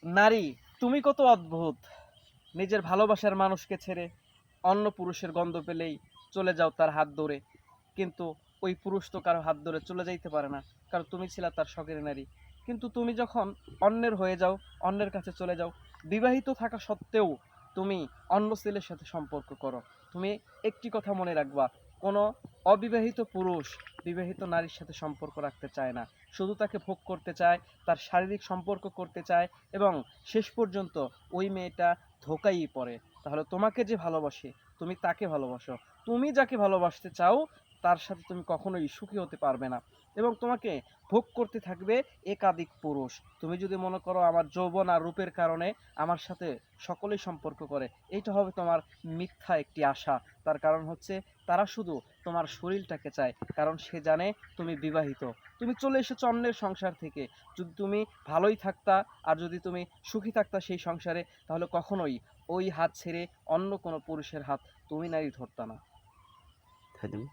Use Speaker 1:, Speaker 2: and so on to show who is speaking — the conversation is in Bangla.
Speaker 1: নারী, তুমি কত অদ্ভুত। নিজের ভালোবাসার মানুষকে ছেড়ে অন্য পুরুষের গন্ধ পেলেই চলে যাও তার হাত ধরে। কিন্তু ওই পুরুষ তো কারো হাত ধরে চলে যাইতে পারে না, কারণ তুমি ছিলা তার শখের নারী। কিন্তু তুমি যখন অন্যের হয়ে যাও, অন্যের কাছে চলে যাও, বিবাহিত থাকা সত্ত্বেও তুমি অন্য ছেলের সাথে সম্পর্ক করো। তুমি একটি কথা মনে রাখবা, কোনো অবিবাহিত পুরুষ বিবাহিত নারীর সাথে সম্পর্ক রাখতে চায় না। শুধু তাকে ভোগ করতে চায়, তার শারীরিক সম্পর্ক করতে চায়, এবং শেষ পর্যন্ত ওই মেয়েটা ধোকাই পড়ে। তাহলে তোমাকে যে ভালোবাসে, তুমি তাকে ভালোবাসো। তুমি যাকে ভালোবাসতে চাও তার সাথে তুমি কখনোই সুখী হতে পারবে না, এবং তোমাকে ভোগ করতে থাকবে একাধিক পুরুষ। তুমি যদি মনে করো আমার যৌবন আর রূপের কারণে আমার সাথে সকলেই সম্পর্ক করে, এইটা হবে তোমার মিথ্যা একটি আশা। তার কারণ হচ্ছে তারা শুধু তোমার শরীরটাকে চায়, কারণ সে জানে তুমি বিবাহিত। তুমি চলে এসেছো অন্যের সংসার থেকে। যদি তুমি ভালোই থাকতা, আর যদি তুমি সুখী থাকতা সেই সংসারে, তাহলে কখনোই ওই হাত ছেড়ে অন্য কোনো পুরুষের হাত তুমি নারী ধরতা না।
Speaker 2: তাই তুমি